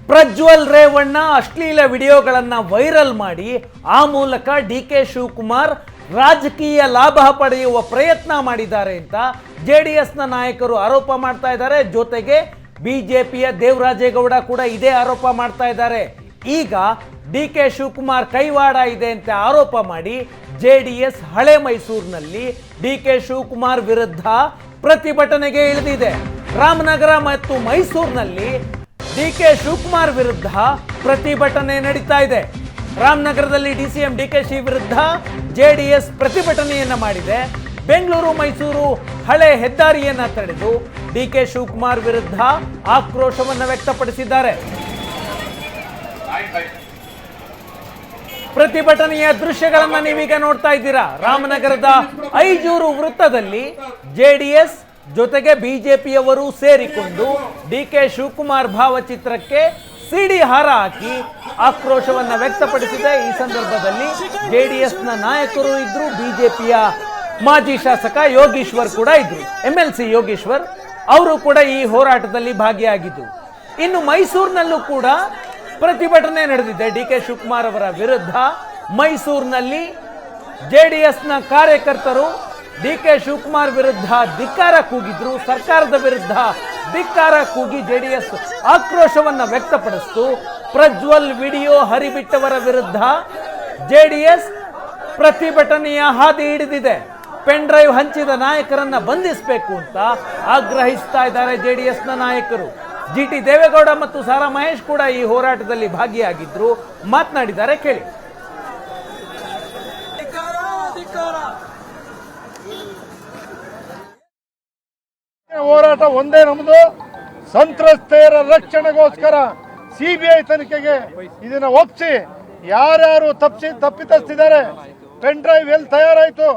ಪ್ರಜ್ವಲ್ ರೇವಣ್ಣ ಅಶ್ಲೀಲ ವಿಡಿಯೋಗಳನ್ನು ವೈರಲ್ ಮಾಡಿ ಆ ಮೂಲಕ ಡಿ.ಕೆ. ಶಿವಕುಮಾರ್ ರಾಜಕೀಯ ಲಾಭ ಪಡೆಯುವ ಪ್ರಯತ್ನ ಮಾಡಿದ್ದಾರೆ ಅಂತ ಜೆಡಿಎಸ್ನ ನಾಯಕರು ಆರೋಪ ಮಾಡ್ತಾ ಇದ್ದಾರೆ. ಜೊತೆಗೆ ಬಿಜೆಪಿಯ ದೇವರಾಜೇಗೌಡ ಕೂಡ ಇದೇ ಆರೋಪ ಮಾಡ್ತಾ ಇದ್ದಾರೆ. ಈಗ ಡಿ.ಕೆ. ಶಿವಕುಮಾರ್ ಕೈವಾಡ ಇದೆ ಅಂತ ಆರೋಪ ಮಾಡಿ ಜೆಡಿಎಸ್ ಹಳೆ ಮೈಸೂರಿನಲ್ಲಿ ಡಿ.ಕೆ. ಶಿವಕುಮಾರ್ ವಿರುದ್ಧ ಪ್ರತಿಭಟನೆಗೆ ಇಳಿದಿದೆ. ರಾಮನಗರ ಮತ್ತು ಮೈಸೂರಿನಲ್ಲಿ ಡಿ.ಕೆ. ಶಿವಕುಮಾರ್ ವಿರುದ್ಧ ಪ್ರತಿಭಟನೆ ನಡೀತಾ ಇದೆ. ರಾಮನಗರದಲ್ಲಿ ಡಿಸಿಎಂ ಡಿ.ಕೆ. ವಿರುದ್ಧ ಜೆಡಿಎಸ್ ಪ್ರತಿಭಟನೆಯನ್ನ ಮಾಡಿದೆ. ಬೆಂಗಳೂರು ಮೈಸೂರು ಹಳೆ ಹೆದ್ದಾರಿಯನ್ನ ತಡೆದು ಡಿ.ಕೆ. ಶಿವಕುಮಾರ್ ವಿರುದ್ಧ ಆಕ್ರೋಶವನ್ನು ವ್ಯಕ್ತಪಡಿಸಿದ್ದಾರೆ. ಪ್ರತಿಭಟನೆಯ ದೃಶ್ಯಗಳನ್ನ ನೀವೀಗ ನೋಡ್ತಾ ಇದ್ದೀರಾ. ರಾಮನಗರದ ಐಜೂರು ವೃತ್ತದಲ್ಲಿ ಜೆಡಿಎಸ್ ಜೊತೆಗೆ ಬಿಜೆಪಿಯವರು ಸೇರಿಕೊಂಡು ಡಿ.ಕೆ. ಶಿವಕುಮಾರ್ ಭಾವಚಿತ್ರಕ್ಕೆ ಸಿಡಿ ಹಾರ ಹಾಕಿ ಆಕ್ರೋಶವನ್ನ ವ್ಯಕ್ತಪಡಿಸಿದೆ. ಈ ಸಂದರ್ಭದಲ್ಲಿ ಜೆಡಿಎಸ್ನ ನಾಯಕರು ಇದ್ರು, ಬಿಜೆಪಿಯ ಮಾಜಿ ಶಾಸಕ ಯೋಗೀಶ್ವರ್ ಕೂಡ ಇದ್ರು. MLC ಯೋಗೀಶ್ವರ್ ಅವರು ಕೂಡ ಈ ಹೋರಾಟದಲ್ಲಿ ಭಾಗಿಯಾಗಿದ್ರು. ಇನ್ನು ಮೈಸೂರಿನಲ್ಲೂ ಕೂಡ ಪ್ರತಿಭಟನೆ ನಡೆದಿದೆ ಡಿ.ಕೆ. ಶಿವಕುಮಾರ್ ಅವರ ವಿರುದ್ಧ. ಮೈಸೂರಿನಲ್ಲಿ ಜೆಡಿಎಸ್ನ ಕಾರ್ಯಕರ್ತರು ಡಿ.ಕೆ. ಶಿವಕುಮಾರ್ ವಿರುದ್ಧ ಧಿಕ್ಕಾರ ಕೂಗಿದ್ರು. ಸರ್ಕಾರದ ವಿರುದ್ಧ ಧಿಕ್ಕಾರ ಕೂಗಿ ಜೆಡಿಎಸ್ ಆಕ್ರೋಶವನ್ನ ವ್ಯಕ್ತಪಡಿಸಿತು. ಪ್ರಜ್ವಲ್ ವಿಡಿಯೋ ಹರಿಬಿಟ್ಟವರ ವಿರುದ್ಧ ಜೆಡಿಎಸ್ ಪ್ರತಿಭಟನೆಯ ಹಾದಿ ಹಿಡಿದಿದೆ. ಪೆನ್ ಡ್ರೈವ್ ಹಂಚಿದ ನಾಯಕರನ್ನ ಬಂಧಿಸಬೇಕು ಅಂತ ಆಗ್ರಹಿಸ್ತಾ ಇದ್ದಾರೆ ಜೆಡಿಎಸ್ನ ನಾಯಕರು. ಜಿ.ಟಿ. ದೇವೇಗೌಡ ಮತ್ತು ಸಾರಾ ಮಹೇಶ್ ಕೂಡ ಈ ಹೋರಾಟದಲ್ಲಿ ಭಾಗಿಯಾಗಿದ್ರು, ಮಾತನಾಡಿದ್ದಾರೆ, ಕೇಳಿ. ಹೋರಾಟ ಒಂದೇ ನಮ್ದು, ಸಂತ್ರಸ್ತೆಯರ ರಕ್ಷಣೆಗೋಸ್ಕರ ಸಿಬಿಐ ತನಿಖೆಗೆ ಇದನ್ನ ಒಪ್ಪಿಸಿ ಯಾರ್ಯಾರು ತಪ್ಪಿತಸ್ಥಿದ್ದಾರೆ. ಪೆನ್ ಡ್ರೈವ್ ಎಲ್ಲಿ ತಯಾರಾಯ್ತು?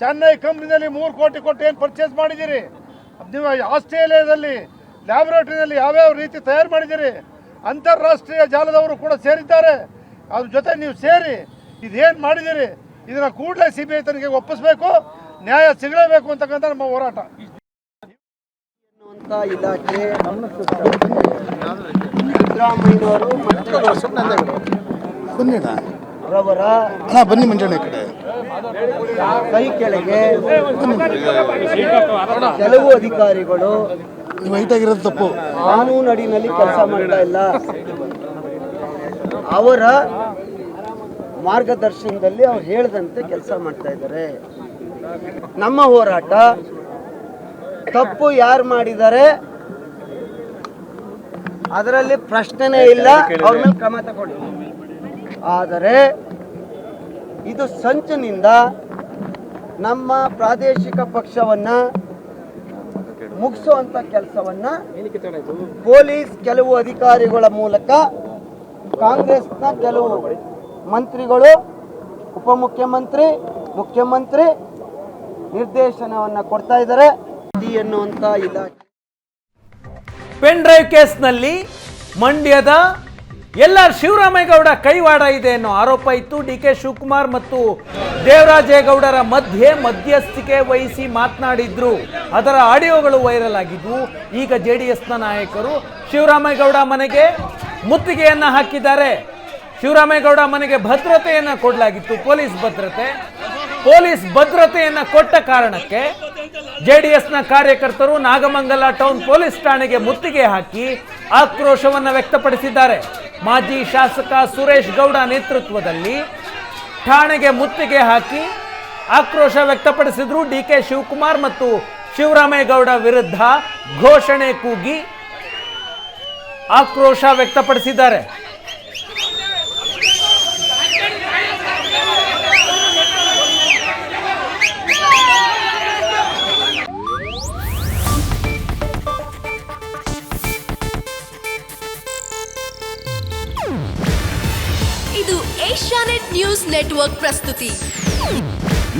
ಚೆನ್ನೈ ಕಂಪ್ನಿನಲ್ಲಿ 3 ಕೋಟಿ ಕೊಟ್ಟು ಏನು ಪರ್ಚೇಸ್ ಮಾಡಿದ್ದೀರಿ? ನೀವು ಆಸ್ಟ್ರೇಲಿಯಾದಲ್ಲಿ ಲ್ಯಾಬೊರೇಟರಿನಲ್ಲಿ ಯಾವ್ಯಾವ ರೀತಿ ತಯಾರು ಮಾಡಿದ್ದೀರಿ? ಅಂತಾರಾಷ್ಟ್ರೀಯ ಜಾಲದವರು ಕೂಡ ಸೇರಿದ್ದಾರೆ. ಅದ್ರ ಜೊತೆ ನೀವು ಸೇರಿ ಇದೇನು ಮಾಡಿದ್ದೀರಿ? ಇದನ್ನ ಕೂಡಲೇ ಸಿಬಿಐ ತನಿಖೆಗೆ ಒಪ್ಪಿಸಬೇಕು, ನ್ಯಾಯ ಸಿಗಲೇಬೇಕು ಅಂತಕ್ಕಂಥ ನಮ್ಮ ಹೋರಾಟ. ಇಲಾಖೆ ಸಿದ್ದರಾಮಯ್ಯನವರು ರವರ ಬನ್ನಿ ಮಂಜಣ್ಣ ಕಡೆ ಕೈ ಕೆಳಗೆ ಕೆಲವು ಅಧಿಕಾರಿಗಳು ಆಗಿರೋದು ತಪ್ಪು, ಕಾನೂನು ಅಡಿನಲ್ಲಿ ಕೆಲಸ ಮಾಡ್ತಾ ಇಲ್ಲ. ಅವರ ಮಾರ್ಗದರ್ಶನದಲ್ಲಿ ಅವ್ರು ಹೇಳಿದಂತೆ ಕೆಲಸ ಮಾಡ್ತಾ ಇದ್ದಾರೆ. ನಮ್ಮ ಹೋರಾಟ ತಪ್ಪು ಯಾರು ಮಾಡಿದ್ದಾರೆ ಅದರಲ್ಲಿ ಪ್ರಶ್ನೆನೇ ಇಲ್ಲ, ಅವ್ರ ಮೇಲೆ ಕ್ರಮ ತಗೊಳ್ಳಿ. ಆದರೆ ಇದು ಸಂಚಿನಿಂದ ನಮ್ಮ ಪ್ರಾದೇಶಿಕ ಪಕ್ಷವನ್ನ ಮುಗಿಸುವಂತ ಕೆಲಸವನ್ನ ಪೊಲೀಸ್ ಕೆಲವು ಅಧಿಕಾರಿಗಳ ಮೂಲಕ ಕಾಂಗ್ರೆಸ್ನ ಕೆಲವು ಮಂತ್ರಿಗಳು, ಉಪಮುಖ್ಯಮಂತ್ರಿ, ಮುಖ್ಯಮಂತ್ರಿ ನಿರ್ದೇಶನವನ್ನ ಕೊಡ್ತಾ ಇದ್ದಾರೆ ಎನ್ನುವಂತ ಇಲಾಖೆ. ಪೆನ್ ಡ್ರೈವ್ ಕೇಸ್ನಲ್ಲಿ ಮಂಡ್ಯದ ಶಿವರಾಮೇಗೌಡ ಕೈವಾಡ ಇದೆ ಅನ್ನೋ ಆರೋಪ ಇತ್ತು. ಡಿ.ಕೆ. ಶಿವಕುಮಾರ್ ಮತ್ತು ದೇವರಾಜೇಗೌಡರ ಮಧ್ಯಸ್ಥಿಕೆ ವಹಿಸಿ ಮಾತನಾಡಿದ್ರು. ಅದರ ಆಡಿಯೋಗಳು ವೈರಲ್ ಆಗಿದ್ವು. ಈಗ ಜೆಡಿಎಸ್ನ ನಾಯಕರು ಶಿವರಾಮೇಗೌಡ ಮನೆಗೆ ಮುತ್ತಿಗೆಯನ್ನ ಹಾಕಿದ್ದಾರೆ. ಶಿವರಾಮೇಗೌಡ ಮನೆಗೆ ಭದ್ರತೆಯನ್ನ ಕೊಡಲಾಗಿತ್ತು, ಪೊಲೀಸ್ ಭದ್ರತೆಯನ್ನ ಕೊಟ್ಟ ಕಾರಣಕ್ಕೆ ಜೆಡಿಎಸ್ನ ಕಾರ್ಯಕರ್ತರು ನಾಗಮಂಗಲ ಟೌನ್ ಪೊಲೀಸ್ ಠಾಣೆಗೆ ಮುತ್ತಿಗೆ ಹಾಕಿ ಆಕ್ರೋಶವನ್ನು ವ್ಯಕ್ತಪಡಿಸಿದ್ದಾರೆ. ಮಾಜಿ ಶಾಸಕ ಸುರೇಶ್ ಗೌಡ ನೇತೃತ್ವದಲ್ಲಿ ಠಾಣೆಗೆ ಮುತ್ತಿಗೆ ಹಾಕಿ ಆಕ್ರೋಶ ವ್ಯಕ್ತಪಡಿಸಿದ್ರು. ಡಿ.ಕೆ. ಶಿವಕುಮಾರ್ ಮತ್ತು ಶಿವರಾಮೇಗೌಡ ವಿರುದ್ಧ ಘೋಷಣೆ ಕೂಗಿ ಆಕ್ರೋಶ ವ್ಯಕ್ತಪಡಿಸಿದ್ದಾರೆ. ಇದು ಏಷ್ಯಾನೆಟ್ ನ್ಯೂಸ್ ನೆಟ್ವರ್ಕ್ ಪ್ರಸ್ತುತಿ.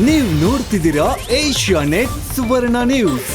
ನೀವು ನೋಡ್ತಿದ್ದೀರಾ ಏಷ್ಯಾನೆಟ್ ಸುವರ್ಣ ನ್ಯೂಸ್.